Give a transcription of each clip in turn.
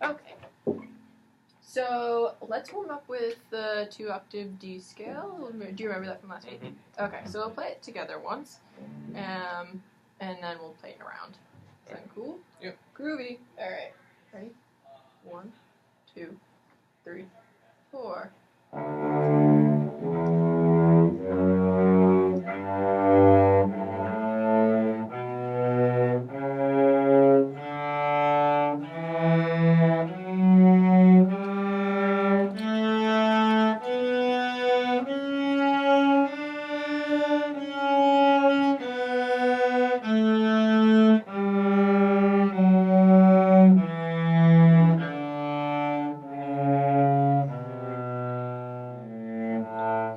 Okay. So let's warm up with the 2-octave D scale. Do you remember that from last week? Mm-hmm. Okay, so we'll play it together once, and then we'll play it around. Sound cool? Yep. Groovy. All right. Ready? 1, 2, 3, 4.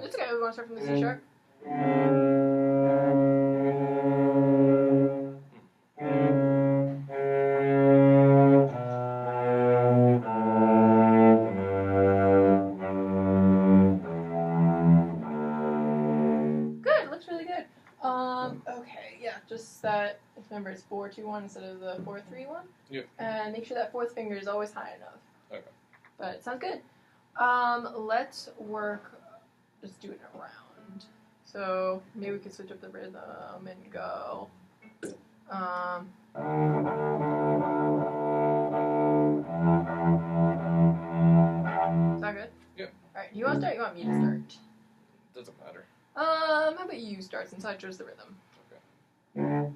It's okay. We want to start from the C sharp. Good. Looks really good. Okay. Yeah. Just that. Remember, it's 4-2-1 instead of the 4-3-1. Yep. And make sure that fourth finger is always high enough. Okay. But it sounds good. Let's work. Just do it around. So maybe we could switch up the rhythm and go. Is that good? Yep. Alright, you want to start? You want me to start? Doesn't matter. How about you start since I chose the rhythm? Okay.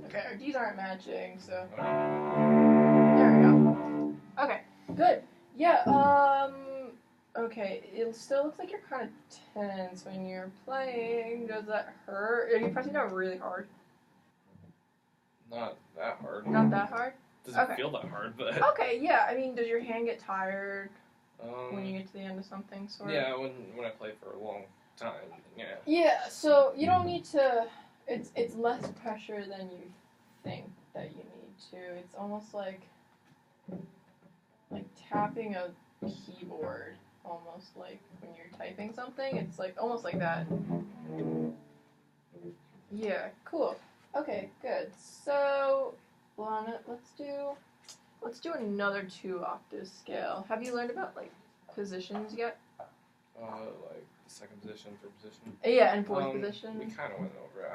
Okay, our D's aren't matching, so. There we go. Okay, good. Yeah, okay, it still looks like you're kind of tense when you're playing. Does that hurt? Are you pressing down really hard? Not that hard. Not that hard? Doesn't Okay. feel that hard, but. Okay, yeah, I mean, does your hand get tired when you Um. get to the end of something, sort of? Yeah, when I play for a long time, yeah. Yeah, so you don't need to. It's less pressure than you think that you need to. It's almost like tapping a keyboard, almost like when you're typing something. It's like almost like that. Yeah, cool. Okay, good. So, Lana, let's do another 2-octave scale. Have you learned about like positions yet? Like second position, third position. Yeah, and fourth position. We kind of went over it.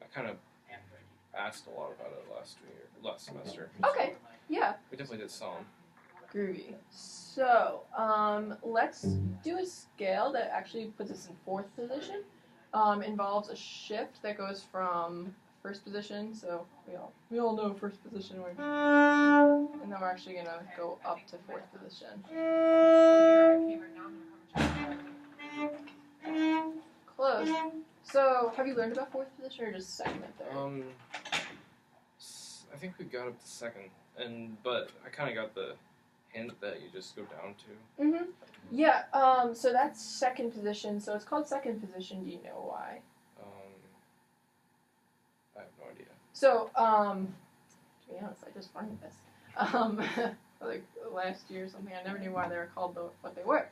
I kind of asked a lot about it last semester. Okay, yeah. We definitely did some. Groovy. So, let's do a scale that actually puts us in fourth position. Involves a shift that goes from first position, so we all know first position, and then we're actually gonna go up to fourth position. Close. So, have you learned about fourth position or just second and third? I think we got up to second, but I kind of got the hint that you just go down to? Yeah. So that's second position. So it's called second position. Do you know why? I have no idea. So to be honest, I just learned this. Like last year or something. I never knew why they were called what they were.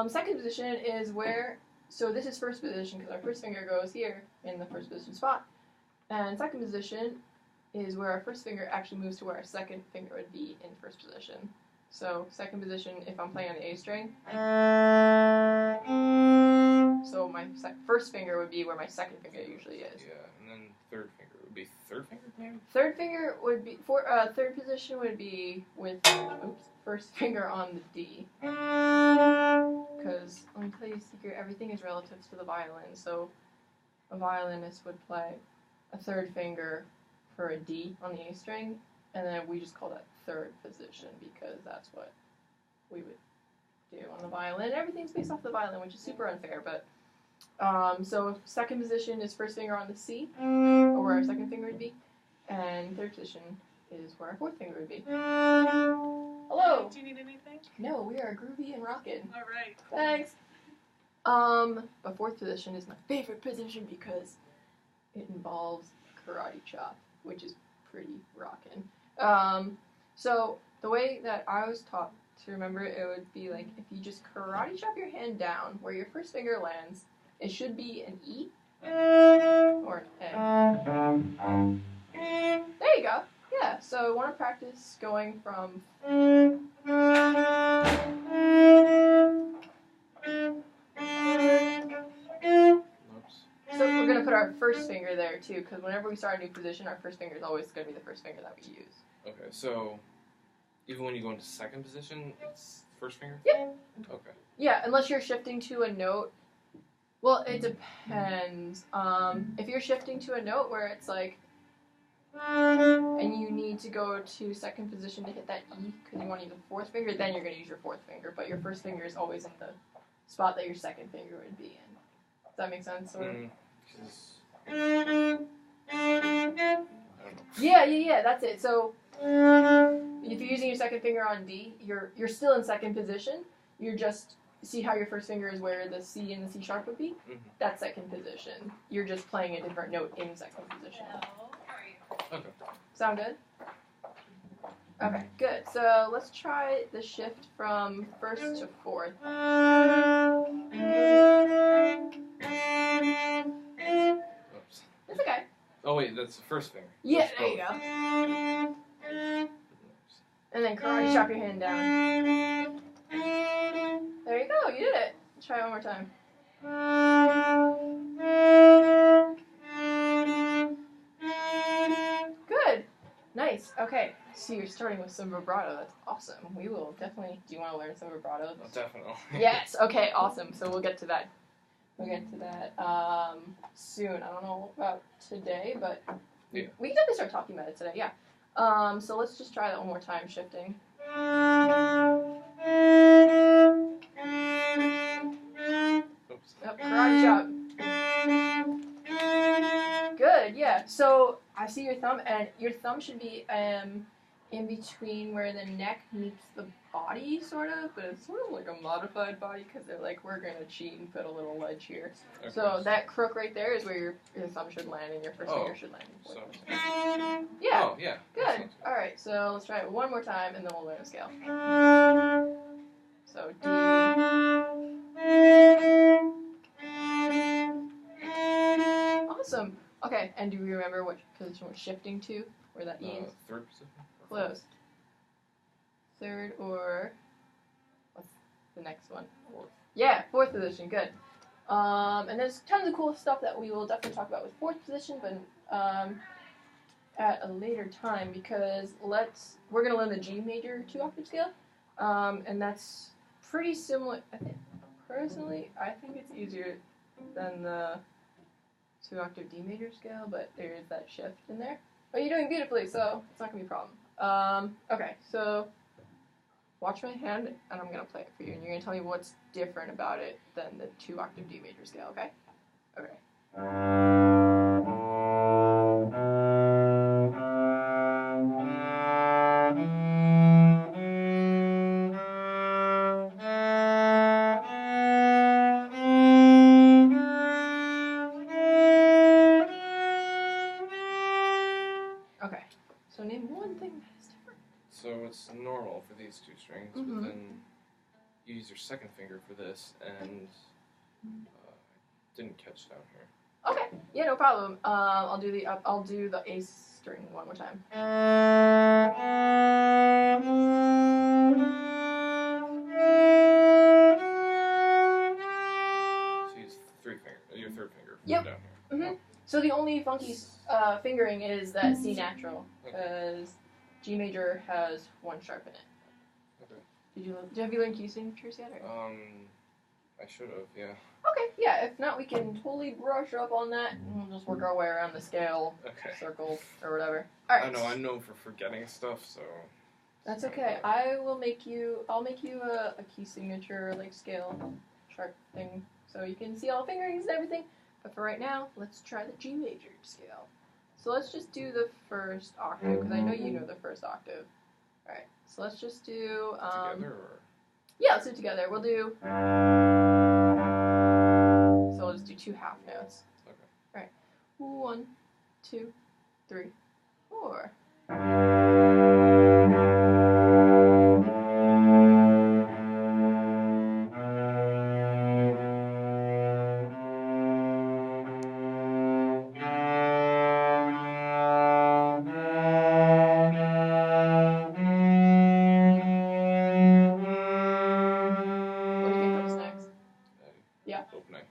Second position is where. So this is first position because our first finger goes here in the first position spot, and second position is where our first finger actually moves to where our second finger would be in first position. So second position, if I'm playing on the A string, so my first finger would be where my second finger usually is. Yeah, and then third finger would be third finger maybe? Third finger would be third position would be with first finger on the D. Because let me tell you a secret, everything is relative to the violin. So a violinist would play a third finger for a D on the A string, and then we just call that third position because that's what we would do on the violin. Everything's based off the violin, which is super unfair, but so second position is first finger on the C, or where our second finger would be, and third position is where our fourth finger would be. Hello! Do you need anything? No, we are groovy and rockin'. Alright. Thanks! But fourth position is my favorite position because it involves karate chop, which is pretty rockin'. So the way that I was taught to remember it would be like if you just karate chop your hand down where your first finger lands, it should be an E or an A. There you go. Yeah, so I want to practice going from So we're going to put our first finger there too, because whenever we start a new position, our first finger is always going to be the first finger that we use. Okay, so even when you go into second position, it's first finger? Yep. Okay. Yeah, unless you're shifting to a note. Well, it depends. If you're shifting to a note where it's like, and you need to go to second position to hit that E because you want to use a fourth finger, then you're going to use your fourth finger. But your first finger is always in the spot that your second finger would be in. Does that make sense? Or? I don't know. Yeah, that's it. So if you're using your second finger on D, you're still in second position. You're just, see how your first finger is where the C and the C sharp would be? Mm-hmm. That's second position. You're just playing a different note in second position. Okay. Sound good? Okay, good. So let's try the shift from first to fourth. Oops. It's okay. Oh wait, that's the first finger. Yeah, That's there you both. go. And then karate chop your hand down. There you go, you did it. Try it one more time. Good. Nice. Okay. So you're starting with some vibrato. That's awesome. We will definitely. Do you want to learn some vibrato? Oh, definitely. Yes. Okay. Awesome. So we'll get to that. Soon. I don't know about today, but Yeah. we can definitely start talking about it today. Yeah. So let's just try that one more time. Shifting. Oops. Yep, karate chop. Good, yeah. So I see your thumb, and your thumb should be in between where the neck meets the body, sort of, but it's sort of like a modified body because they're like, we're gonna cheat and put a little ledge here. Okay. So that crook right there is where your thumb should land, and your first Oh. finger should land. So. Yeah. Oh, yeah. Good. All right. So let's try it one more time, and then we'll learn a scale. So D. Awesome. Okay, and do we remember what position we're shifting to? Where that E is? Third position? Close. Third or what's the next one? Fourth. Yeah, fourth position. Good. And there's tons of cool stuff that we will definitely talk about with fourth position, but at a later time because we're gonna learn the G major 2-octave scale, and that's pretty similar. I think personally, I think it's easier than the 2-octave D major scale, but there is that shift in there. But you're doing beautifully, so it's not gonna be a problem. Okay, so watch my hand, and I'm gonna play it for you, and you're gonna tell me what's different about it than the 2-octave D major scale. Okay? Okay. So it's normal for these two strings, Mhm. but then you use your second finger for this, and didn't catch down here. Okay, yeah, no problem. I'll do the A string one more time. So use your third finger Yep. down here. Mhm. So the only funky fingering is that C natural, because G major has one sharp in it. Okay. Have you learned key signatures yet? Or? I should have, yeah. Okay, yeah. If not, we can totally brush up on that, and we'll just work our way around the scale, Okay. circle, or whatever. All right. I know I'm known for forgetting stuff, so. That's okay. I'll make you a key signature like scale chart thing, so you can see all the fingerings and everything. But for right now, let's try the G major scale. So let's just do the first octave, because I know you know the first octave. All right. So let's just do. Together or? Yeah, let's do it together. We'll do. So we'll just do 2 half notes. Okay. All right. 1, 2, 3, 4. What do you think comes next? Yeah. Opening.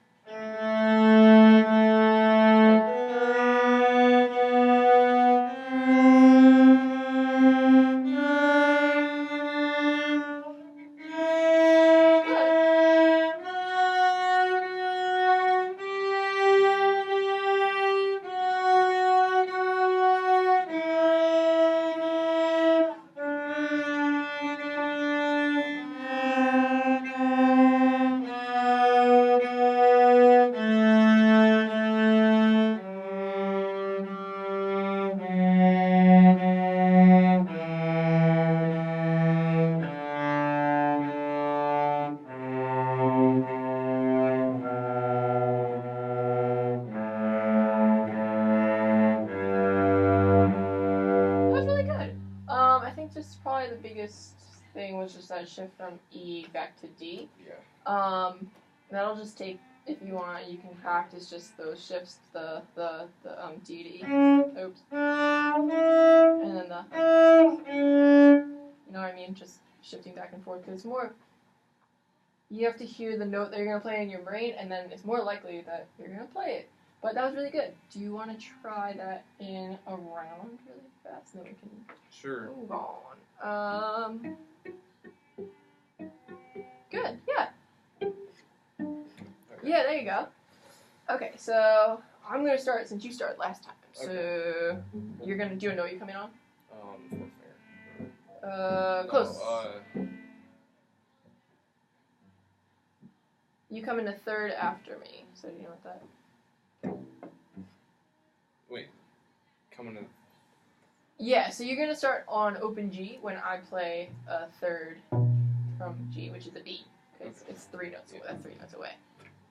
I think just probably the biggest thing was just that shift from E back to D. Yeah. That'll just take, if you want, you can practice just those shifts, the D to E. Oops. And then you know what I mean? Just shifting back and forth, because it's more, you have to hear the note that you're going to play in your brain, and then it's more likely that you're going to play it. But that was really good. Do you want to try that in a round really fast, and then we can Sure. move on? Good, yeah. Okay. Yeah, there you go. Okay, so I'm going to start since you started last time. So you're going to do a note you come in on? Fourth finger. Close. No, You come in a third after me, so do you know what that? wait. Coming in. Yeah, so you're gonna start on open G when I play a third from G, which is a B, because it's 3 notes away. That's 3 notes away.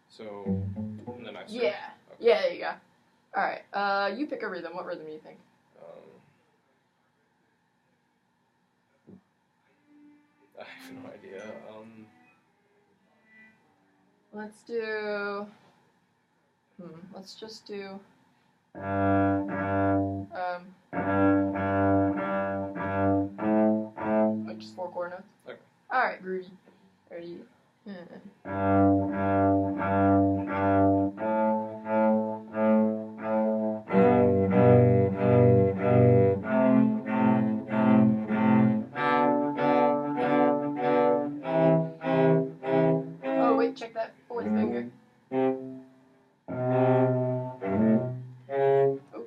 So, and then I start. Yeah, Okay. yeah, there you go. All right, you pick a rhythm. What rhythm do you think? I have no idea. Let's do. Let's just do. Like just 4 chord notes. Okay. All right, groovy. Ready? Oh wait, check that 4th finger. Oh,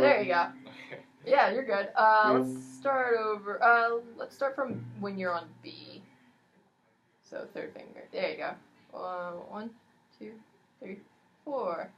there you go. Okay. Yeah, you're good. Let's start over. Let's start from when you're on B. So 3rd finger. There you go. 1, 2, 3, 4.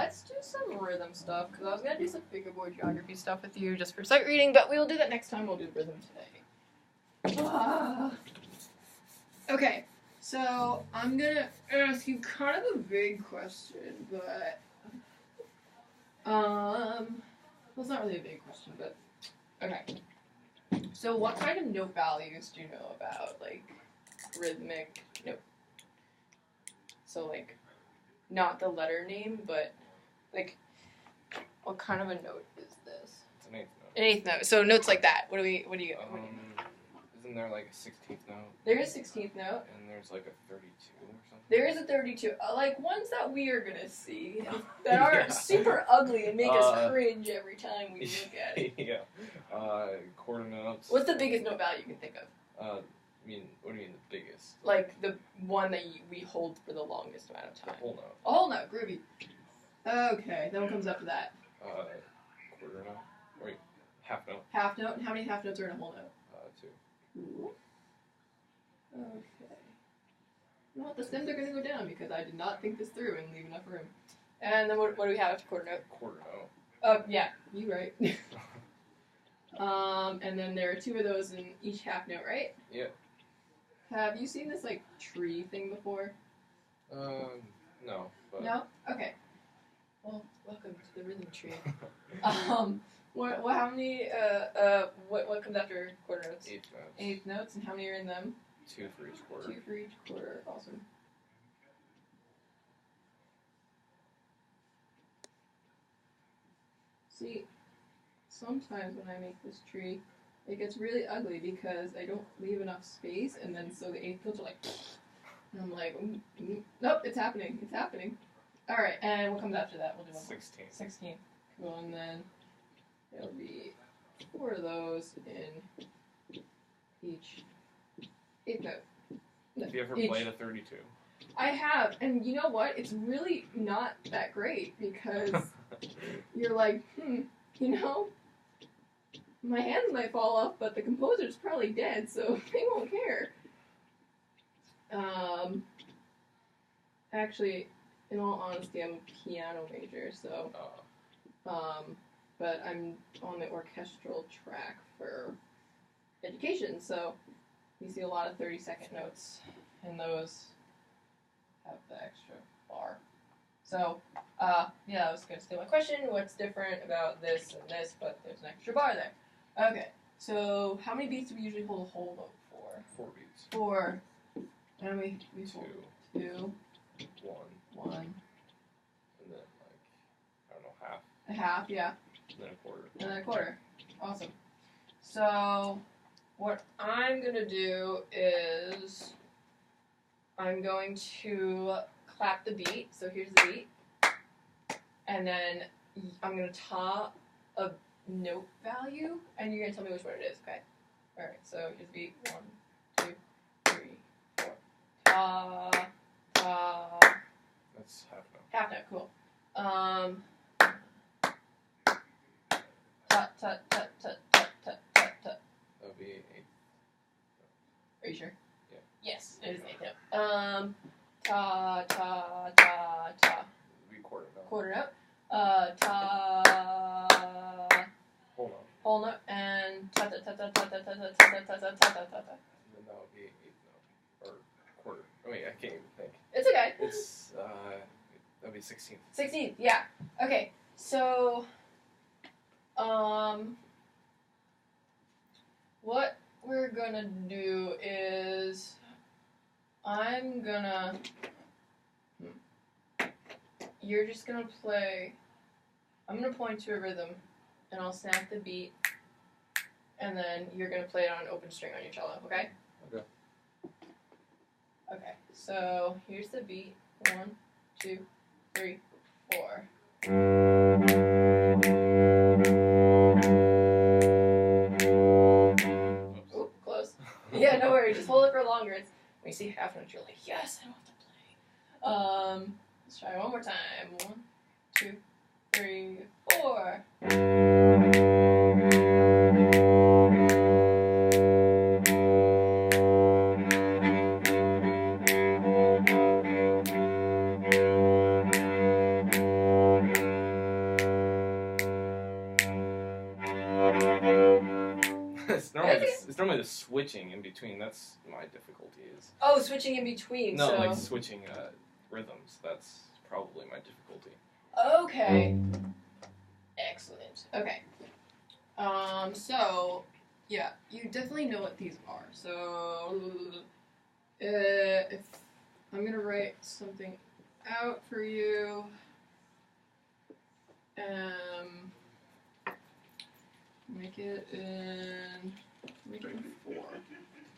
let's do some rhythm stuff, because I was going to do some fingerboard geography stuff with you just for sight reading, but we'll do that next time. We'll do rhythm today. Okay, so I'm going to ask you kind of a big question, but, well, it's not really a big question, but, okay. So what kind of note values do you know about, like, rhythmic note? So, like, not the letter name, but, like, what kind of a note is this? It's an eighth note. An eighth note. So notes like that. What do you get? Isn't there like a 16th note? There is a 16th note. And there's like a 32 or something? There is a 32. Like, ones that we are going to see that are super ugly and make us cringe every time we look at it. Yeah. Quarter notes. What's the biggest note value you can think of? What do you mean the biggest? Like, the one that we hold for the longest amount of time. The whole note. A whole note. Groovy. Okay, then what comes after that? Quarter note. Wait, half note. Half note. And how many half notes are in a whole note? 2. Cool. Okay. You know what? The stems are going to go down because I did not think this through and leave enough room. And then what do we have after quarter note? Quarter note. Yeah, you right. And then there are 2 of those in each half note, right? Yeah. Have you seen this, like, tree thing before? No. But... No? Okay. Well, welcome to the rhythm tree. How many, what comes after quarter notes? 8 notes. 8 notes, and how many are in them? 2 for each quarter. 2 for each quarter. Awesome. See, sometimes when I make this tree, it gets really ugly because I don't leave enough space, and then so the 8th notes are like, and I'm like, nope, it's happening. It's happening. All right, and what comes after that? We'll do one more. 16. 16. Cool, and then there'll be 4 of those in each 8th note. Have you ever played a 32? I have, and you know what? It's really not that great because you're like, you know, my hands might fall off, but the composer's probably dead, so they won't care. Actually, in all honesty, I'm a piano major, so, but I'm on the orchestral track for education, so you see a lot of 30-second notes, and those have the extra bar. So, yeah, I was going to steal my question. What's different about this and this, but there's an extra bar there. Okay, so how many beats do we usually hold a whole note for? 4 beats. 4. And we 2. hold 2. 1. 1. And then, like, I don't know, half. A half, yeah. And then a quarter. And then a quarter. Awesome. So, what I'm going to do is I'm going to clap the beat. So here's the beat. And then I'm going to ta a note value, and you're going to tell me which one it is, okay? Alright, so here's the beat. 1, 2, 3, 4. Ta, ta. That's half note. Half note, cool. Ta, ta, ta, ta, ta, ta, ta, ta. That would be 8. Are you sure? Yeah. Yes, it is 8th note. Ta, ta, ta, ta. It would be quarter note. Quarter note. Ta. Whole note. Whole note. And ta, ta, ta, ta, ta, ta, ta, ta, ta, ta, ta, ta, ta, ta. And then that would be 8th note. Or quarter. I mean, I can't even think. It's okay. It's, that'd be 16th. 16th, yeah. Okay, so, what we're gonna do is, I'm gonna, you're just gonna play, I'm gonna point to a rhythm, and I'll snap the beat, and then you're gonna play it on an open string on your cello, okay? Okay. Okay, so here's the beat. 1, 2, 3, 4. Oop, close. Yeah, no worries. Just hold it for longer. It's, when you see half notes, you're like, yes, I don't have to play. Let's try one more time. 1, 2, 3, 4. it's normally the switching in between. That's my difficulty is. Oh, switching in between. No, so. like switching rhythms. That's probably my difficulty. Okay. Excellent. Okay. So, yeah, you definitely know what these are. So, if I'm gonna write something out for you, make it in 4.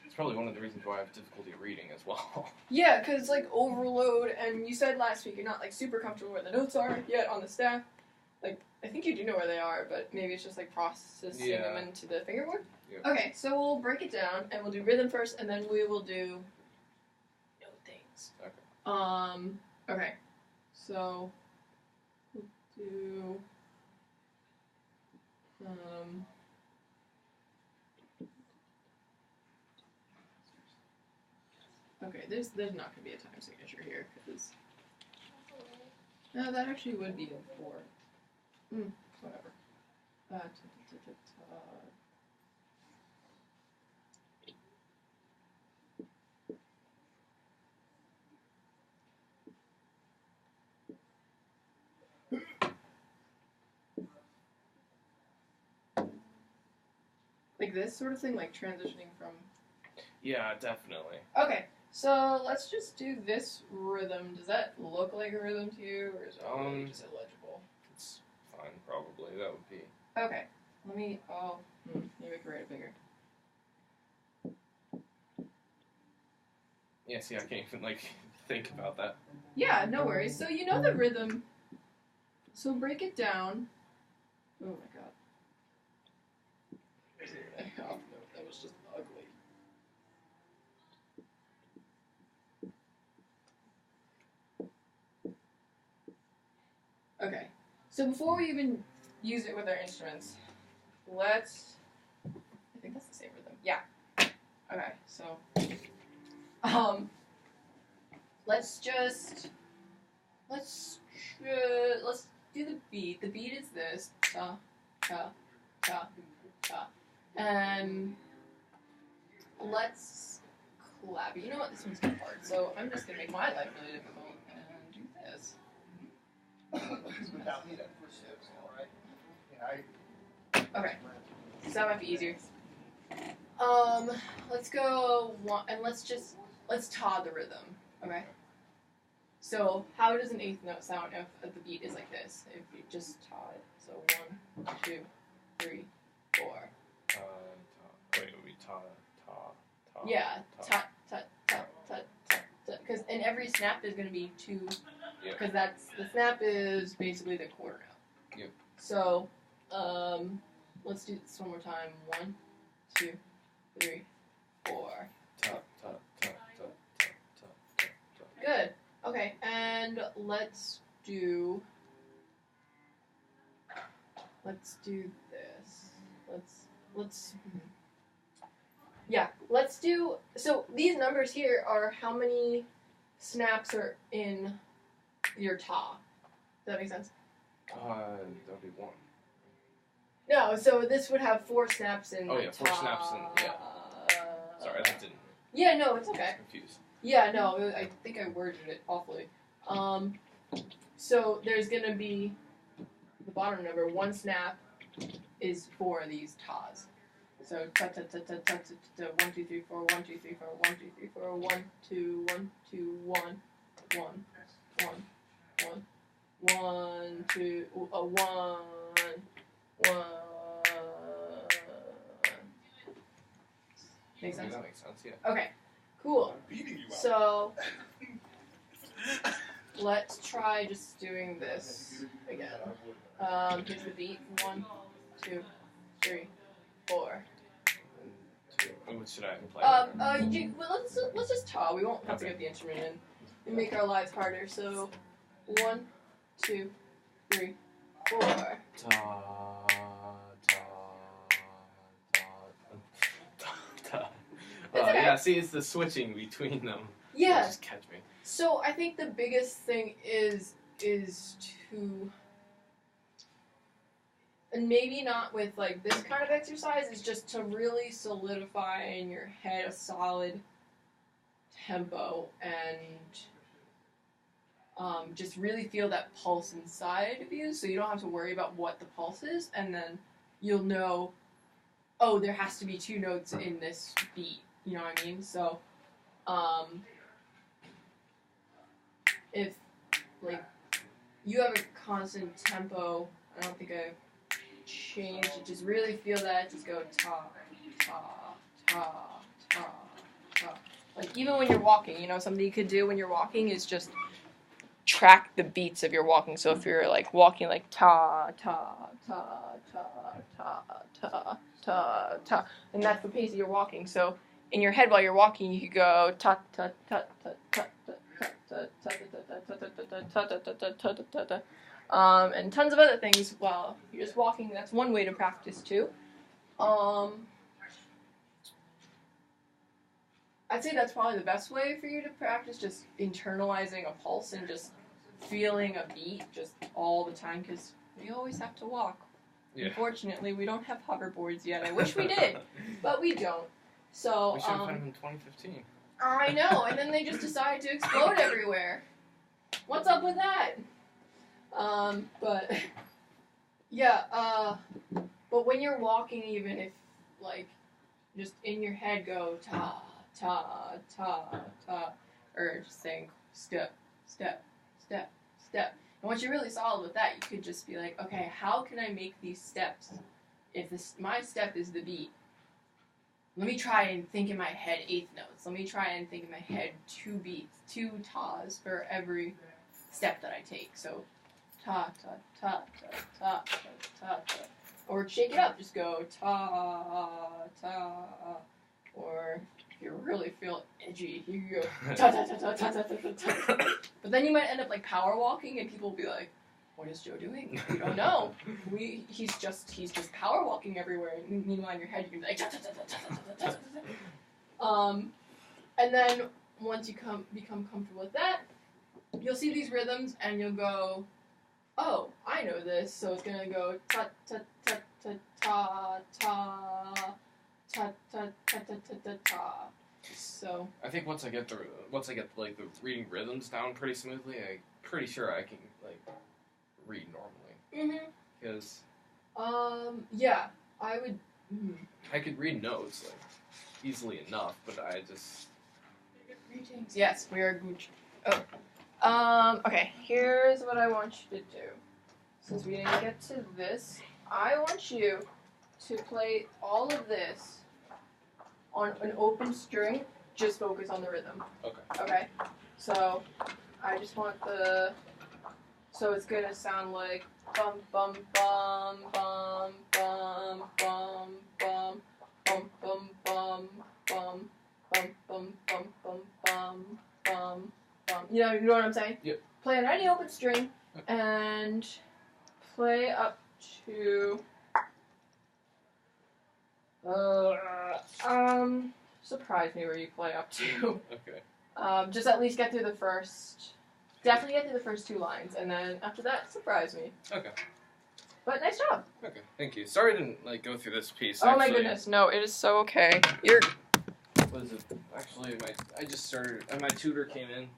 It's probably one of the reasons why I have difficulty reading as well. Yeah, because like overload, and you said last week you're not like super comfortable where the notes are yet on the staff. Like, I think you do know where they are, but maybe it's just like processing them into the fingerboard. Yeah. Okay, so we'll break it down, and we'll do rhythm first, and then we will do note things. Okay. Okay. So we'll do okay, there's not gonna be a time signature here because no, that actually would be a 4. Whatever. Like this sort of thing, like transitioning from. Yeah, definitely. Okay, so let's just do this rhythm. Does that look like a rhythm to you, or is it really just illegible? It's fine, probably. That would be. Okay, let me. Maybe I can write it bigger. Yeah, see, I can't even like think about that. Yeah, no worries. So you know the rhythm. So break it down. Oh my god. That was just ugly. Okay. So before we even use it with our instruments, let's. I think that's the same rhythm. Yeah. Okay. So. Let's do the beat. The beat is this. Ta, ta, ta, ta. And let's clap. You know what? This one's too hard. So I'm just going to make my life really difficult and do this. Okay. So that might be easier. Let's go one, and let's ta the rhythm. Okay. So how does an 8th note sound if the beat is like this? If you just ta it. So 1, 2, 3, 4. Wait, it would be ta. Yeah, ta ta ta ta ta ta. Because in every snap there's going to be 2. Yeah. Because the snap is basically the quarter note. Yep. So let's do this one more time. 1, 2, 3, 4. Ta ta ta ta ta ta ta. Good. Okay, and let's do this. Let's do, so these numbers here are how many snaps are in your ta. Does that make sense? That would be 1. No, so this would have 4 snaps in Oh yeah, 4 ta. snaps in, yeah. Sorry, that didn't. Yeah, no, it's okay. I was confused. Yeah, no, I think I worded it awfully. So there's gonna be the bottom number. 1 snap is for these tas. So ta ta ta ta ta ta ta 1 2 3 4 1 2 3 4 1 2 3 4 1 2 1 2 1 1 1 1 1 2 1 1. Make sense? That makes sense, yeah. Okay, cool. So let's try just doing this again. Here's the beat. 1, 2, 3, 4. What should I play? Let's just ta. We won't have to get the instrument in. We make our lives harder. So 1, 2, 3, 4. Ta ta ta ta. Okay. Yeah, see, it's the switching between them. Yeah. Just catch me. So I think the biggest thing is to and maybe not with like this kind of exercise, is just to really solidify in your head a solid tempo and just really feel that pulse inside of you, so you don't have to worry about what the pulse is, and then you'll know, oh, there has to be 2 notes in this beat. You know what I mean? So, if like you have a constant tempo, I don't think I've changed it. Just really feel that. Just go ta ta ta ta ta. Like even when you're walking, you know, something you could do when you're walking is just track the beats of your walking. So if you're like walking like ta ta ta ta ta ta ta ta, and that's the pace that you're walking. So in your head while you're walking, you could go ta ta ta ta ta ta. And tons of other things while you're just walking. That's one way to practice too. I'd say that's probably the best way for you to practice, just internalizing a pulse and just feeling a beat just all the time, because we always have to walk. Yeah. Unfortunately, we don't have hoverboards yet. I wish we did, but we don't. So we should have had them in 2015. I know, and then they just decided to explode everywhere. What's up with that? But yeah, but when you're walking, even if like just in your head go ta ta ta ta, or just saying step step step step. And once you're really solid with that, you could just be like, okay, how can I make these steps? If my step is the beat, let me try and think in my head 8th notes. Let me try and think in my head 2 beats, 2 tas for every step that I take. So ta ta ta ta ta ta ta ta. Or shake it up, just go ta ta. Or if you really feel edgy, you can go ta ta ta ta ta ta ta ta. But then you might end up like power walking, and people will be like, "What is Joe doing? We don't know. He's just power walking everywhere." And meanwhile, in your head, you can be like ta ta ta ta ta ta ta ta. And then once you become comfortable with that, you'll see these rhythms, and you'll go, "Oh, I know this." So it's gonna go ta ta ta ta ta ta ta ta ta ta ta ta ta. So I think once I get like the reading rhythms down pretty smoothly, I'm pretty sure I can like read normally. Because yeah, I would. I could read notes like easily enough, but I just. Greetings. Yes, we are good. Oh. Okay. Here's what I want you to do. Since we didn't get to this, I want you to play all of this on an open string. Just focus on the rhythm. Okay. Okay. So I just want so it's gonna sound like bum bum bum bum bum bum bum bum bum bum bum bum bum bum bum bum bum bum. You know what I'm saying? Yep. Play on any open string and play up to surprise me where you play up to. Okay. Just at least get through the first. Definitely get through the first 2 lines, and then after that, surprise me. Okay. But nice job. Okay, thank you. Sorry I didn't like go through this piece. Oh my goodness, no, it is so okay. What is it? Actually, I just started. My tutor came in